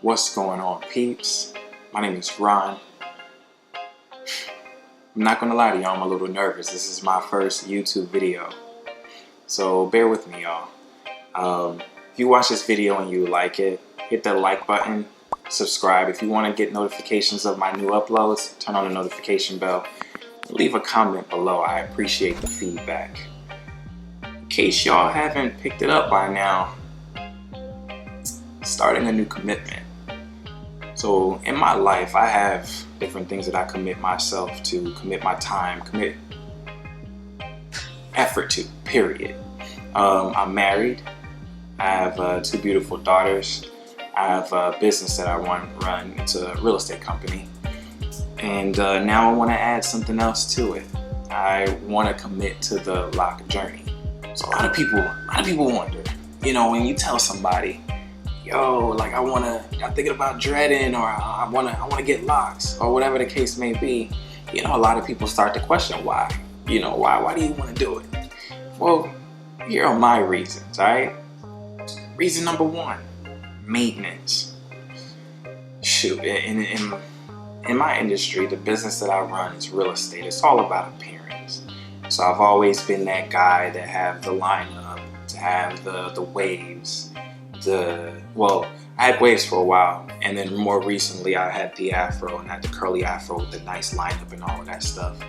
What's going on, peeps? My name is Ron. I'm not gonna lie to y'all, I'm a little nervous. This is my first YouTube video, so bear with me, y'all. If you watch this video and you like it, hit that like button, subscribe. If you want to get notifications of my new uploads, turn on the notification bell. Leave a comment below. I appreciate the feedback. In case y'all haven't picked it up by now, starting a new commitment. So in my life, I have different things that I commit myself to, commit my time, commit effort to, period. I'm married. I have 2 beautiful daughters. I have a business that I want to run. It's a real estate company. And now I want to add something else to it. I want to commit to the lock journey. So a lot of people wonder, when you tell somebody, yo, like I'm thinking about dreading, or I wanna get locks, or whatever the case may be. A lot of people start to question why. Why do you want to do it? Well, here are my reasons, alright? Reason number 1, maintenance. Shoot, in my industry, the business that I run is real estate. It's all about appearance. So I've always been that guy that have the lineup, to have the waves. I had waves for a while, and then more recently I had the afro, and I had the curly afro with the nice lineup and all of that stuff.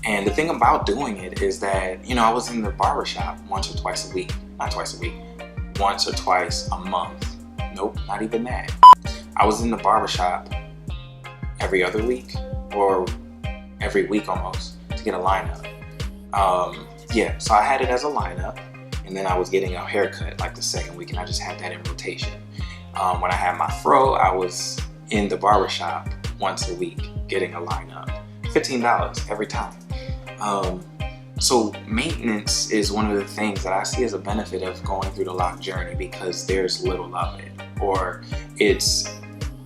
And the thing about doing it is that, I was in the barbershop once or twice a week. Not twice a week, once or twice a month. Nope, not even that. I was in the barbershop every other week, or every week almost, to get a lineup. So I had it as a lineup. And then I was getting a haircut like the second week, and I just had that in rotation. When I had my fro, I was in the barbershop once a week getting a lineup. $15 every time. So maintenance is one of the things that I see as a benefit of going through the lock journey, because there's little of it, or it's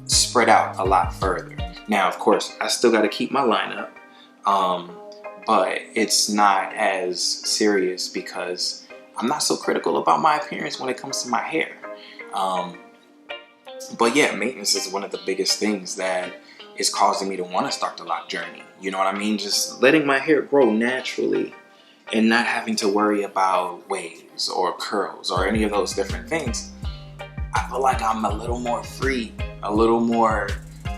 spread out a lot further. Now, of course, I still got to keep my lineup, but it's not as serious because I'm not so critical about my appearance when it comes to my hair. But yeah, maintenance is one of the biggest things that is causing me to want to start the lock journey. You know what I mean? Just letting my hair grow naturally and not having to worry about waves or curls or any of those different things. I feel like I'm a little more free, a little more,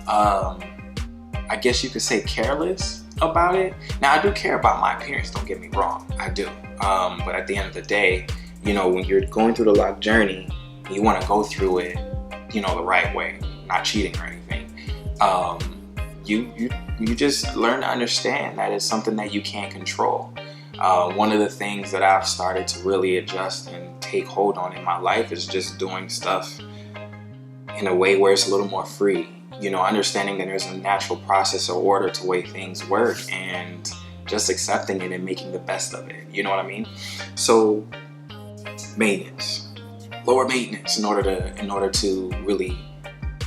I guess you could say, careless about it. Now, I do care about my appearance, don't get me wrong, I do. But at the end of the day, when you're going through the lock journey, you want to go through it, the right way, not cheating or anything. You just learn to understand that it's something that you can't control. One of the things that I've started to really adjust and take hold on in my life is just doing stuff in a way where it's a little more free. Understanding that there's a natural process or order to way things work, and just accepting it and making the best of it. You know what I mean? So maintenance, lower maintenance in order to really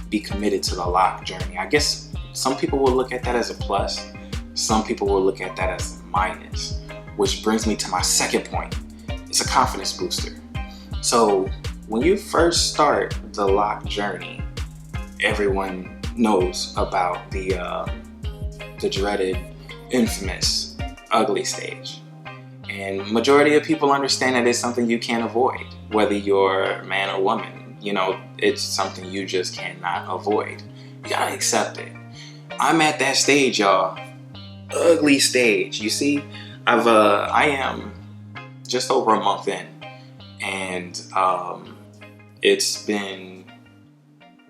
be committed to the lock journey. I guess some people will look at that as a plus. Some people will look at that as a minus, which brings me to my second point. It's a confidence booster. So when you first start the lock journey, everyone knows about the dreaded, infamous, ugly stage. And majority of people understand that it's something you can't avoid, whether you're man or woman. It's something you just cannot avoid. You gotta accept it. I'm at that stage, y'all. Ugly stage. You see, I am just over a month in, and it's been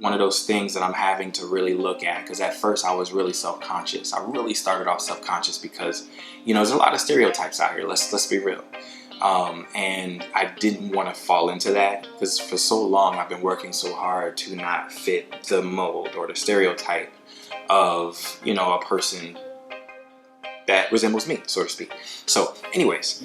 one of those things that I'm having to really look at, because at first I was really self-conscious. I really started off self-conscious because, there's a lot of stereotypes out here. Let's be real. And I didn't want to fall into that, because for so long I've been working so hard to not fit the mold or the stereotype of, a person that resembles me, so to speak. So anyways,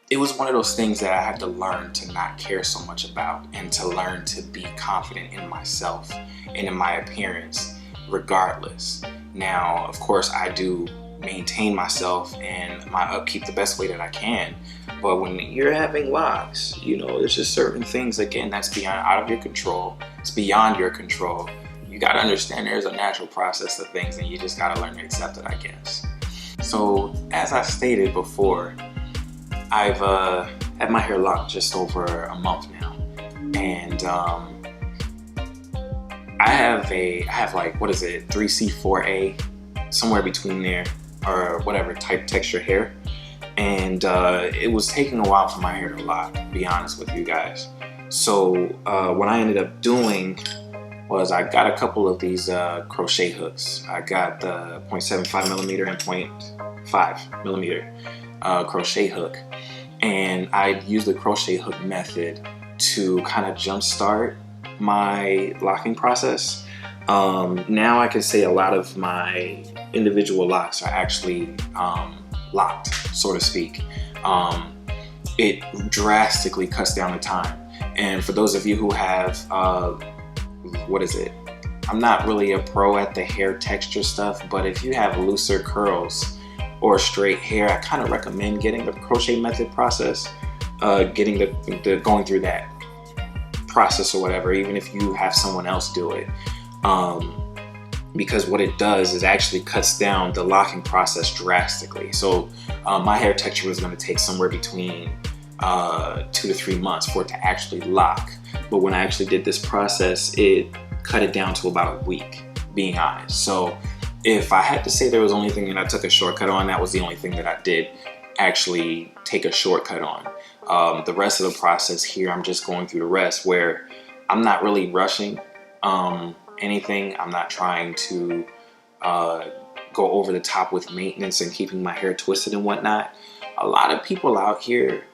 it was one of those things that I had to learn to not care so much about, and to learn to be confident in myself and in my appearance regardless. Now, of course, I do maintain myself and my upkeep the best way that I can. But when you're having locks, you know, there's just certain things, again, that's out of your control. It's beyond your control. You got to understand there's a natural process of things, and you just got to learn to accept it, I guess. So as I stated before, I've had my hair locked just over a month now, and I have like, what is it, 3C, 4A, somewhere between there, or whatever type texture hair. And it was taking a while for my hair to lock, to be honest with you guys. So what I ended up doing was I got a couple of these crochet hooks. I got the 0.75 millimeter and 0.5 millimeter crochet hook. And I used the crochet hook method to kind of jumpstart my locking process. Now I can say a lot of my individual locks are actually locked, so to speak. It drastically cuts down the time. And for those of you who have, what is it? I'm not really a pro at the hair texture stuff, but if you have looser curls or straight hair, I kind of recommend getting the crochet method process, getting the going through that process or whatever, even if you have someone else do it. Because what it does is actually cuts down the locking process drastically. So my hair texture was going to take somewhere between 2 to 3 months for it to actually lock. But when I actually did this process, it cut it down to about a week, being honest. So if I had to say there was only thing that I took a shortcut on, that was the only thing that I did actually take a shortcut on. The rest of the process here, I'm just going through the rest, where I'm not really rushing anything. I'm not trying to go over the top with maintenance and keeping my hair twisted and whatnot. A lot of people out here,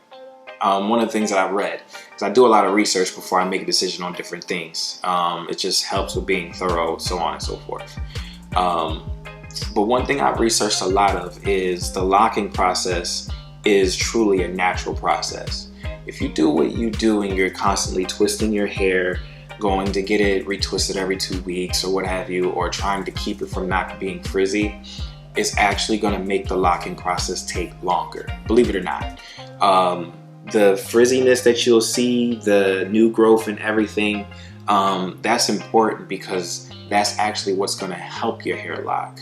one of the things that I've read, is I do a lot of research before I make a decision on different things. It just helps with being thorough, so on and so forth. But one thing I've researched a lot of is the locking process is truly a natural process. If you do what you do and you're constantly twisting your hair, going to get it retwisted every 2 weeks or what have you, or trying to keep it from not being frizzy, it's actually going to make the locking process take longer, believe it or not. The frizziness that you'll see, the new growth and everything, that's important because that's actually what's going to help your hair lock.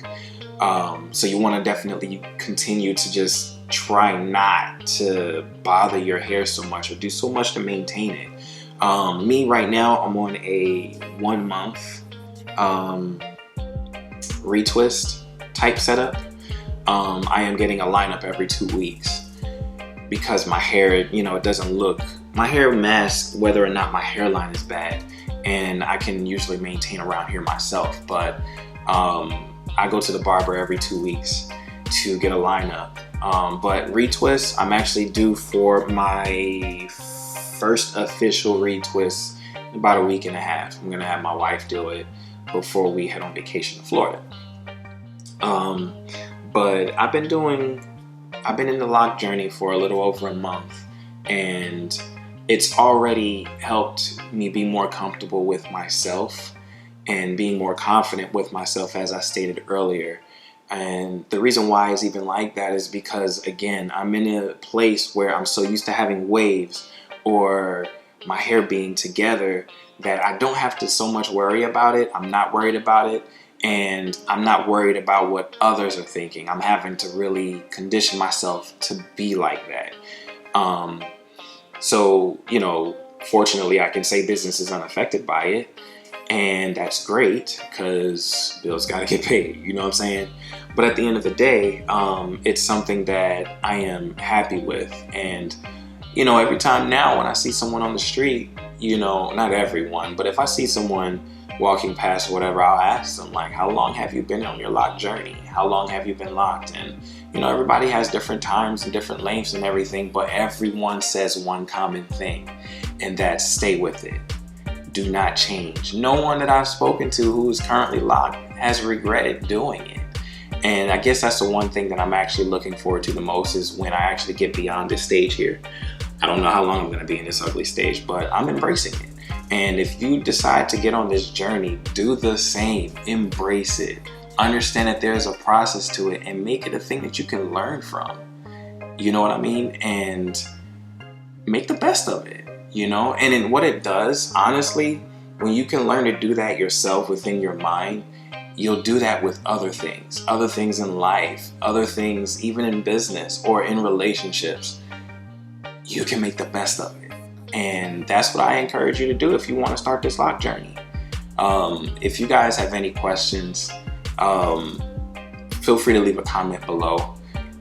So you want to definitely continue to just try not to bother your hair so much or do so much to maintain it. Me right now, I'm on a 1 month retwist type setup. I am getting a lineup every 2 weeks because my hair, you know, it doesn't look, my hair masks whether or not my hairline is bad, and I can usually maintain around here myself, but I go to the barber every 2 weeks to get a lineup. But retwist, I'm actually due for my first official retwist in about a week and a half. I'm gonna have my wife do it before we head on vacation to Florida. But I've been in the lock journey for a little over a month, and it's already helped me be more comfortable with myself and being more confident with myself, as I stated earlier. And the reason why it's even like that is because, again, I'm in a place where I'm so used to having waves or my hair being together that I don't have to so much worry about it. I'm not worried about it, and I'm not worried about what others are thinking. I'm having to really condition myself to be like that. So, you know, fortunately I can say business is unaffected by it, and that's great because bills gotta get paid, you know what I'm saying? But at the end of the day, it's something that I am happy with. And you know, every time now when I see someone on the street, you know, not everyone, but if I see someone walking past or whatever, I'll ask them, like, how long have you been on your lock journey? How long have you been locked? And, you know, everybody has different times and different lengths and everything, but everyone says one common thing, and that's stay with it. Do not change. No one that I've spoken to who is currently locked has regretted doing it. And I guess that's the one thing that I'm actually looking forward to the most, is when I actually get beyond this stage here. I don't know how long I'm going to be in this ugly stage, but I'm embracing it. And if you decide to get on this journey, do the same. Embrace it. understand that there's a process to it and make it a thing that you can learn from. You know what I mean? And make the best of it, you know? And then what it does, honestly, when you can learn to do that yourself within your mind, you'll do that with other things in life, other things even in business or in relationships. You can make the best of it. And that's what I encourage you to do if you want to start this lock journey. If you guys have any questions, feel free to leave a comment below.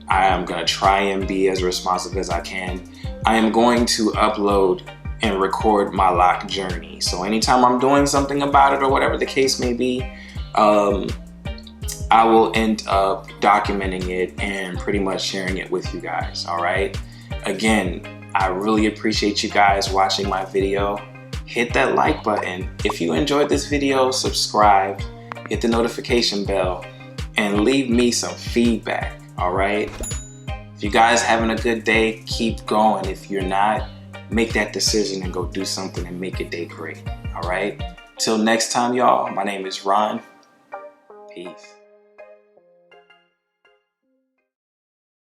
I am going to try and be as responsive as I can. I am going to upload and record my lock journey. So anytime I'm doing something about it or whatever the case may be, I will end up documenting it and pretty much sharing it with you guys. All right. Again, I really appreciate you guys watching my video. Hit that like button. If you enjoyed this video, subscribe, hit the notification bell, and leave me some feedback. All right. If you guys having a good day, keep going. If you're not, make that decision and go do something and make your day great. All right. Till next time, y'all. My name is Ron. Peace.